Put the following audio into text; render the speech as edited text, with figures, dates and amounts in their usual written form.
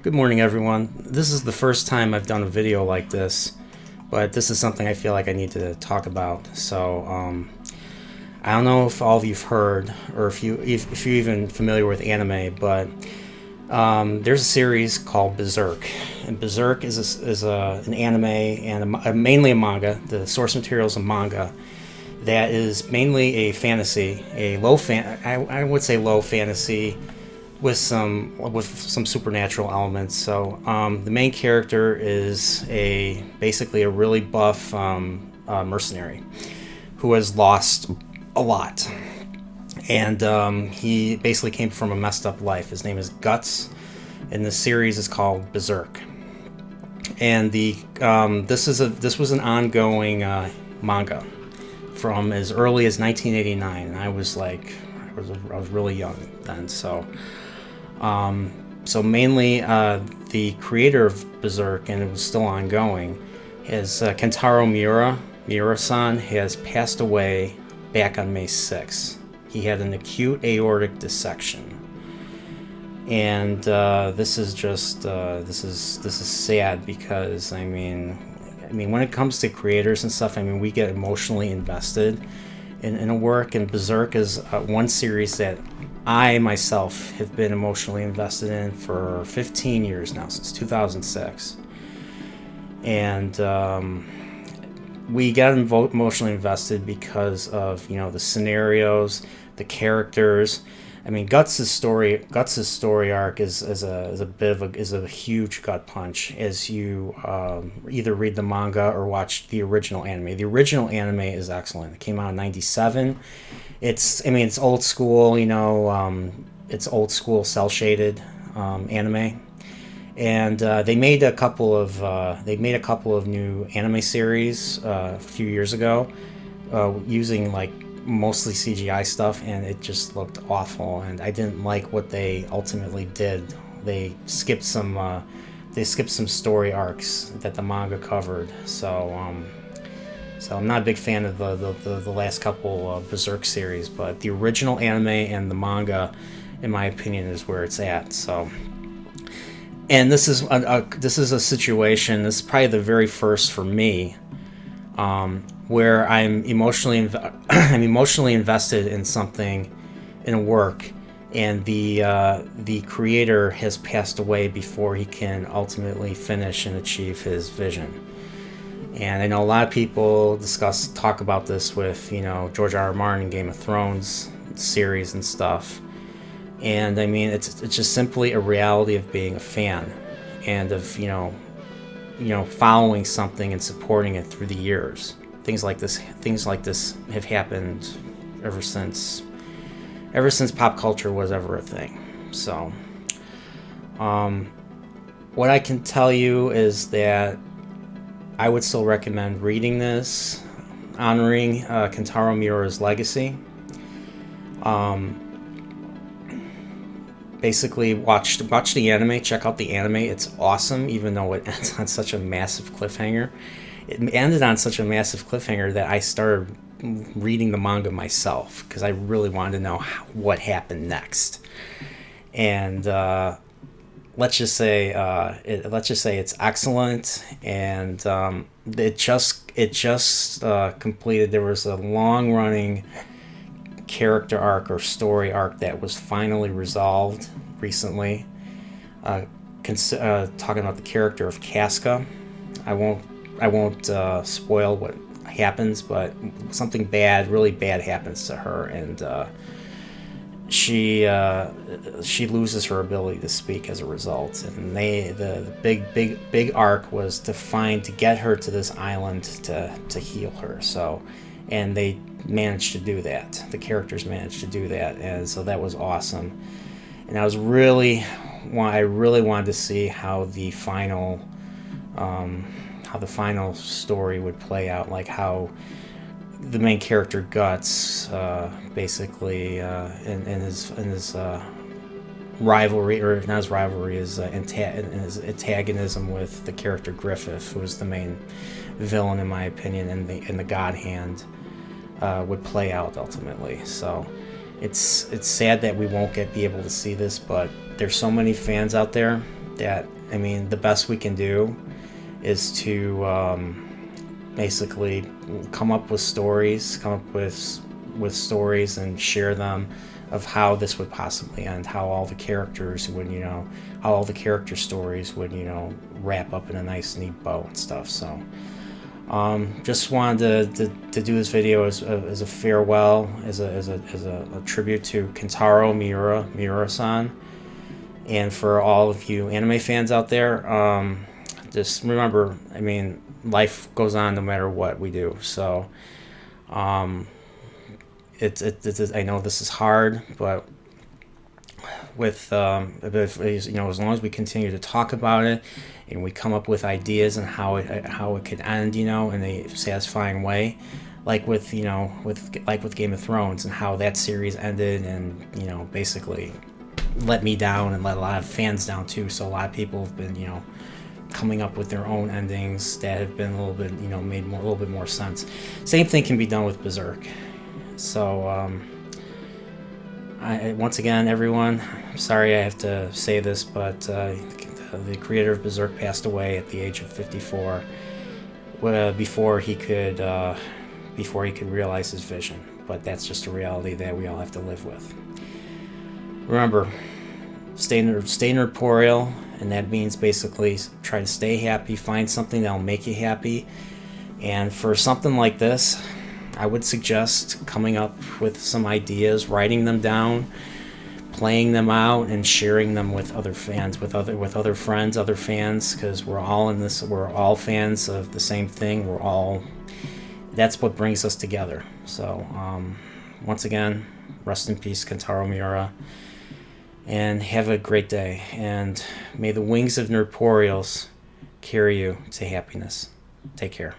Good morning, everyone. This is the first time I've done a video like this, but this is something I feel like I need to talk about. I don't know if all of you've heard, or if you're even familiar with anime, but there's a series called Berserk, and Berserk is an anime and mainly a manga. The source material is a manga that is mainly a fantasy, I would say low fantasy with some supernatural elements. The main character is a basically a really buff mercenary who has lost a lot, and he basically came from a messed up life. His name is Guts, and the series is called Berserk. And the this was an ongoing manga from as early as 1989, and I was really young then. So mainly, the creator of Berserk, and it was still ongoing, is Kentaro Miura. Miura-san has passed away back on May 6th. He had an acute aortic dissection, and this is sad because when it comes to creators and stuff, we get emotionally invested in a work, and Berserk is one series that I myself have been emotionally invested in for 15 years now, since 2006. And we got emotionally invested because of the scenarios, the characters. Guts's story arc is a huge gut punch as you either read the manga or watch the original anime. The original anime is excellent. It came out in '97. It's old school, it's old school cell shaded anime, and they made a couple of new anime series a few years ago using mostly CGI stuff, and it just looked awful, and I didn't like what they ultimately did. They skipped some story arcs that the manga covered. So I'm not a big fan of the last couple of Berserk series, but the original anime and the manga, in my opinion, is where it's at. And this is a situation. This is probably the very first for me, where I'm emotionally invested in something, in a work, and the creator has passed away before he can ultimately finish and achieve his vision. And I know a lot of people talk about this with George R. R. Martin and Game of Thrones series and stuff. And it's just simply a reality of being a fan, and of following something and supporting it through the years. Things like this have happened ever since pop culture was ever a thing. What I can tell you is that I would still recommend reading this, honoring Kentaro Miura's legacy. Basically, watch the anime, check out the anime. It's awesome, even though it ends on such a massive cliffhanger. It ended on such a massive cliffhanger that I started reading the manga myself because I really wanted to know what happened next. And let's just say it's excellent, and it just completed. There was a long running character arc or story arc that was finally resolved recently. Talking about the character of Casca, I won't spoil what happens, but something really bad happens to her, and she loses her ability to speak as a result. And the big arc was to get her to this island to heal her. And they managed to do that. The characters managed to do that, and so that was awesome. And I really wanted to see how the final story would play out, like how the main character Guts basically in his rivalry, or not his rivalry, his antagonism with the character Griffith, who was the main villain in my opinion, in the God Hand, would play out ultimately. So it's sad that we won't be able to see this, but there's so many fans out there that, I mean, the best we can do is to basically come up with stories, with stories and share them of how this would possibly end, how all the characters would, how all the character stories would, wrap up in a nice neat bow and stuff. So just wanted to do this video as a farewell, as a tribute to Kentaro Miura-san. And for all of you anime fans out there, just remember, I mean, life goes on no matter what we do. So it's I know this is hard, but with as long as we continue to talk about it and we come up with ideas and how it could end, in a satisfying way, like with Game of Thrones and how that series ended, and basically let me down and let a lot of fans down too. So a lot of people have been coming up with their own endings that have been a little bit made a little bit more sense. Same thing can be done with Berserk. So once again, everyone, I'm sorry I have to say this, but the creator of Berserk passed away at the age of 54, before he could realize his vision. But that's just a reality that we all have to live with. Remember, stay nerdporeal, and that means basically try to stay happy, find something that'll make you happy. And for something like this, I would suggest coming up with some ideas, writing them down, playing them out, and sharing them with other fans, with other friends, other fans, because we're all in this. We're all fans of the same thing. That's what brings us together. So once again, rest in peace, Kentaro Miura, and have a great day. And may the wings of Nerdporeals carry you to happiness. Take care.